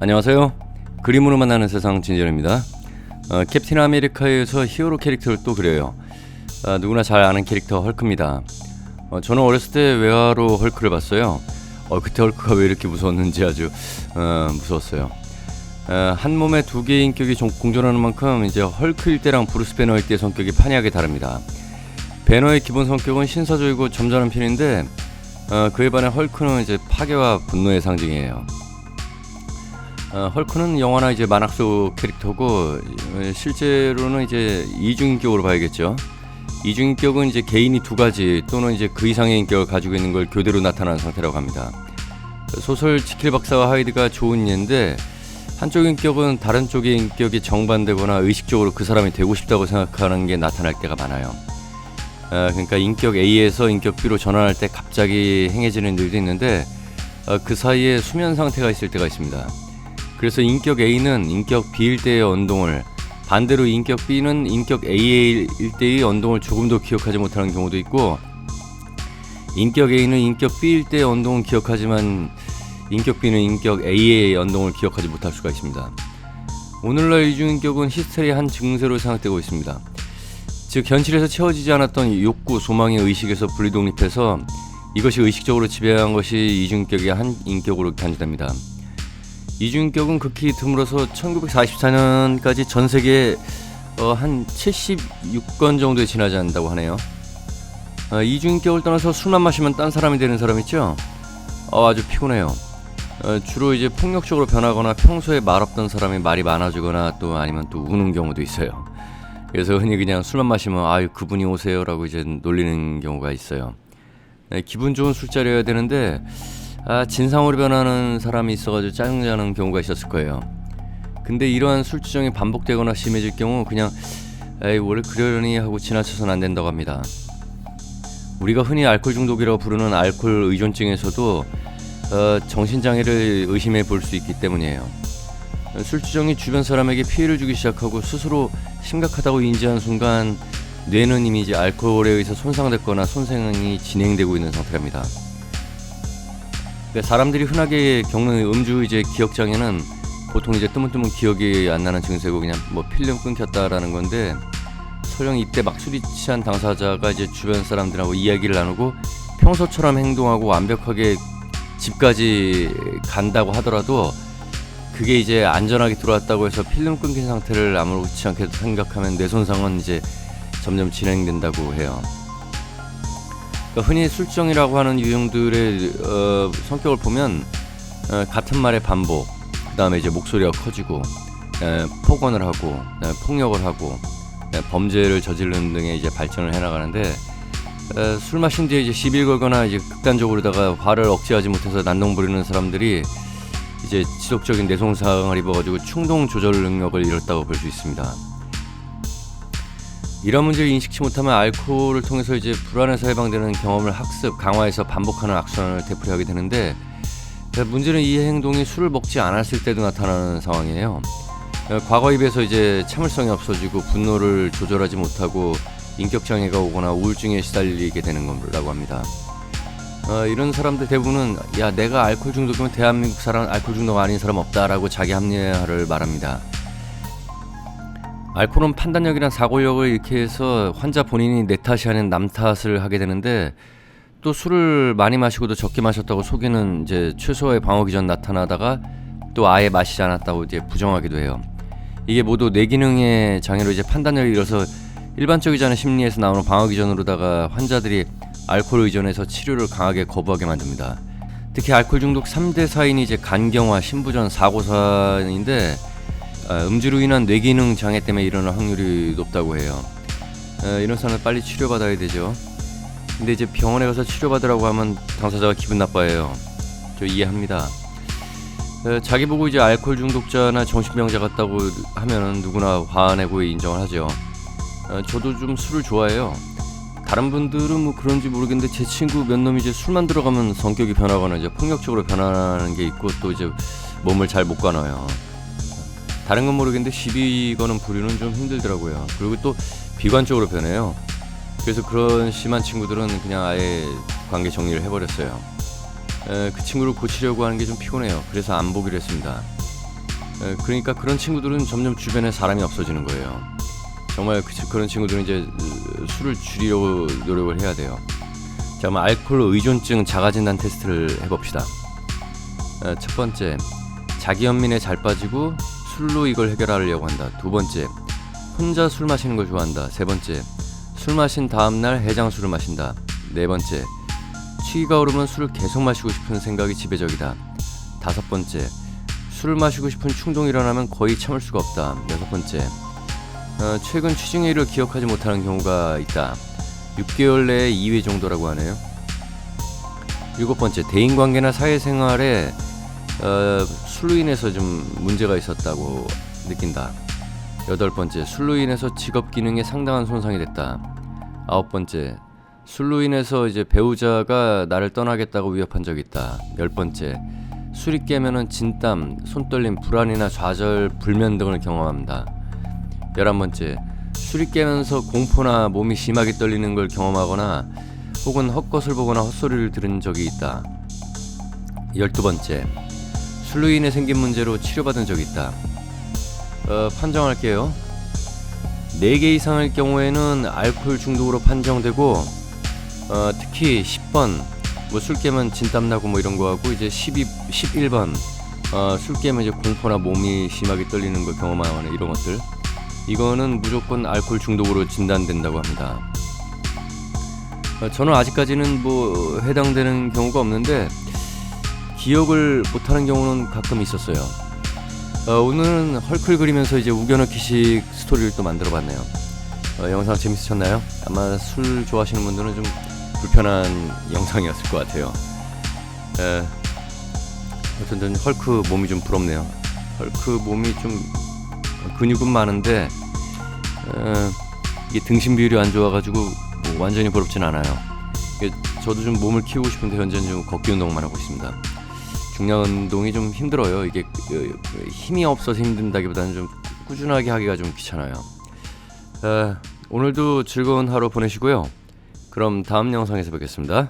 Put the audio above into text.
안녕하세요. 그림으로 만나는 세상 진재현입니다. 캡틴 아메리카에서 히어로 캐릭터를 또 그려요. 누구나 잘 아는 캐릭터 헐크입니다. 저는 어렸을 때 외화로 헐크를 봤어요. 그때 헐크가 왜 이렇게 무서웠는지 아주 무서웠어요. 한 몸에 두 개의 인격이 공존하는 만큼 이제 헐크일 때랑 브루스 배너일 때의 성격이 판이하게 다릅니다. 배너의 기본 성격은 신사적이고 점잖은 편인데 그에 반해 헐크는 이제 파괴와 분노의 상징이에요. 헐크는 영화나 이제 만화 속 캐릭터고 실제로는 이제 이중인격으로 봐야겠죠. 이중인격은 이제 개인이 두 가지 또는 이제 그 이상의 인격을 가지고 있는 걸 교대로 나타나는 상태라고 합니다. 소설 지킬 박사와 하이드가 좋은 예인데 한쪽 인격은 다른 쪽의 인격이 정반되거나 의식적으로 그 사람이 되고 싶다고 생각하는 게 나타날 때가 많아요. 그러니까 인격 A에서 인격 B로 전환할 때 갑자기 행해지는 일도 있는데 그 사이에 수면 상태가 있을 때가 있습니다. 그래서 인격 A는 인격 B일 때의 언동을, 반대로 인격 B는 인격 A일 때의 언동을 조금 더 기억하지 못하는 경우도 있고, 인격 A는 인격 B일 때의 언동은 기억하지만 인격 B는 인격 A의 언동을 기억하지 못할 수가 있습니다. 오늘날 이중인격은 히스테리의 한 증세로 생각되고 있습니다. 즉 현실에서 채워지지 않았던 욕구, 소망의 의식에서 분리독립해서 이것이 의식적으로 지배한 것이 이중인격의 한 인격으로 간주됩니다. 이중인격은 극히 드물어서 1944년까지 전 세계에 한 76건 정도에 지나지 않는다고 하네요. 이중인격을 떠나서 술만 마시면 딴 사람이 되는 사람 있죠? 아주 피곤해요. 주로 이제 폭력적으로 변하거나 평소에 말 없던 사람이 말이 많아지거나 또 아니면 또 우는 경우도 있어요. 그래서 흔히 그냥 술만 마시면 아유 그분이 오세요 라고 이제 놀리는 경우가 있어요. 기분 좋은 술자리여야 되는데 진상으로 변하는 사람이 있어가지고 짜증나는 경우가 있었을 거예요. 근데 이러한 술주정이 반복되거나 심해질 경우 그냥 에이 원래 그러려니 하고 지나쳐서는 안 된다고 합니다. 우리가 흔히 알코올 중독이라고 부르는 알코올 의존증에서도 정신장애를 의심해 볼 수 있기 때문이에요. 술주정이 주변 사람에게 피해를 주기 시작하고 스스로 심각하다고 인지한 순간 뇌는 이미 이제 알코올에 의해서 손상됐거나 손상이 진행되고 있는 상태랍니다. 사람들이 흔하게 겪는 음주 이제 기억장애는 보통 이제 뜨문뜨문 기억이 안 나는 증세고 그냥 뭐 필름 끊겼다라는 건데, 설령 이때 막 술이 취한 당사자가 이제 주변 사람들하고 이야기를 나누고 평소처럼 행동하고 완벽하게 집까지 간다고 하더라도 그게 이제 안전하게 들어왔다고 해서 필름 끊긴 상태를 아무렇지 않게 생각하면 뇌 손상은 이제 점점 진행된다고 해요. 그러니까 흔히 술주정이라고 하는 유형들의 성격을 보면 같은 말의 반복, 그 다음에 이제 목소리가 커지고 폭언을 하고 폭력을 하고 범죄를 저지르는 등의 이제 발전을 해나가는데, 술 마신 뒤에 이제 시비를 걸거나 이제 극단적으로다가 화를 억제하지 못해서 난동 부리는 사람들이 이제 지속적인 뇌 손상을 입어가지고 충동 조절 능력을 잃었다고 볼 수 있습니다. 이런 문제를 인식치 못하면 알코올을 통해서 이제 불안에서 해방되는 경험을 학습, 강화해서 반복하는 악순환을 되풀이하게 되는데, 문제는 이 행동이 술을 먹지 않았을 때도 나타나는 상황이에요. 과거에 비해서 이제 참을성이 없어지고 분노를 조절하지 못하고 인격장애가 오거나 우울증에 시달리게 되는 거라고 합니다. 이런 사람들 대부분은 야 내가 알코올 중독이면 대한민국 사람 알코올 중독 아닌 사람 없다라고 자기 합리화를 말합니다. 알코올은 판단력이나 사고력을 잃게 해서 환자 본인이 내 탓이 아닌 남 탓을 하게 되는데, 또 술을 많이 마시고도 적게 마셨다고 속이는 이제 최소의 방어 기전 나타나다가 또 아예 마시지 않았다고 이제 부정하기도 해요. 이게 모두 뇌 기능의 장애로 이제 판단력을 잃어서 일반적이지 않은 심리에서 나오는 방어 기전으로다가 환자들이 알코올 의존에서 치료를 강하게 거부하게 만듭니다. 특히 알코올 중독 3대 사인이 이제 간경화, 신부전, 사고사인데 음주로 인한 뇌기능 장애 때문에 일어날 확률이 높다고 해요. 이런 사람은 빨리 치료받아야 되죠. 근데 이제 병원에 가서 치료받으라고 하면 당사자가 기분 나빠해요. 저 이해합니다. 자기 보고 이제 알코올 중독자나 정신병자 같다고 하면 누구나 화내고 인정을 하죠. 저도 좀 술을 좋아해요. 다른 분들은 뭐 그런지 모르겠는데 제 친구 몇 놈이 이제 술만 들어가면 성격이 변하거나 이제 폭력적으로 변하는 게 있고 또 이제 몸을 잘 못 가눠요. 다른 건 모르겠는데 시비 거는 부류는 좀 힘들더라고요. 그리고 또 비관적으로 변해요. 그래서 그런 심한 친구들은 그냥 아예 관계 정리를 해버렸어요. 그 친구를 고치려고 하는 게 좀 피곤해요. 그래서 안 보기로 했습니다. 그러니까 그런 친구들은 점점 주변에 사람이 없어지는 거예요. 정말 그런 친구들은 이제 술을 줄이려고 노력을 해야 돼요. 자, 그럼 알코올 의존증 자가진단 테스트를 해봅시다. 첫 번째, 자기 연민에 잘 빠지고 술로 이걸 해결하려고 한다. 두 번째, 혼자 술 마시는 걸 좋아한다. 세 번째, 술 마신 다음날 해장술을 마신다. 네 번째, 취기가 오르면 술을 계속 마시고 싶은 생각이 지배적이다. 다섯 번째, 술을 마시고 싶은 충동이 일어나면 거의 참을 수가 없다. 여섯 번째, 최근 취중의 일을 기억하지 못하는 경우가 있다. 6개월 내에 2회 정도라고 하네요. 일곱 번째, 대인관계나 사회생활에 술로 인해서 좀 문제가 있었다고 느낀다. 여덟 번째, 술로 인해서 직업 기능에 상당한 손상이 됐다. 아홉 번째, 술로 인해서 이제 배우자가 나를 떠나겠다고 위협한 적이 있다. 열 번째, 술이 깨면은 진땀, 손떨림, 불안이나 좌절, 불면 등을 경험합니다. 11번째, 술이 깨면서 공포나 몸이 심하게 떨리는 걸 경험하거나 혹은 헛것을 보거나 헛소리를 들은 적이 있다. 12번째, 술로 인해 생긴 문제로 치료받은 적이 있다. 판정할게요. 4개 이상일 경우에는 알코올 중독으로 판정되고 특히 10번 술 깨면 진땀 나고 이런 거 하고 이제 11번 술 깨면 이제 공포나 몸이 심하게 떨리는 걸 경험하는 이런 것들, 이거는 무조건 알코올 중독으로 진단된다고 합니다. 저는 아직까지는 해당되는 경우가 없는데 기억을 못하는 경우는 가끔 있었어요. 오늘은 헐클 그리면서 이제 우겨넣기식 스토리를 또 만들어봤네요. 영상 재밌으셨나요? 아마 술 좋아하시는 분들은 좀 불편한 영상이었을 것 같아요. 어쨌든 헐크 몸이 좀 부럽네요. 헐크 몸이 좀 근육은 많은데 이게 등심 비율이 안 좋아가지고 완전히 부럽진 않아요. 저도 좀 몸을 키우고 싶은데 현재는 좀 걷기 운동만 하고 있습니다. 중량 운동이 좀 힘들어요. 이게 힘이 없어서 힘든다기보다는 좀 꾸준하게 하기가 좀 귀찮아요. 오늘도 즐거운 하루 보내시고요. 그럼 다음 영상에서 뵙겠습니다.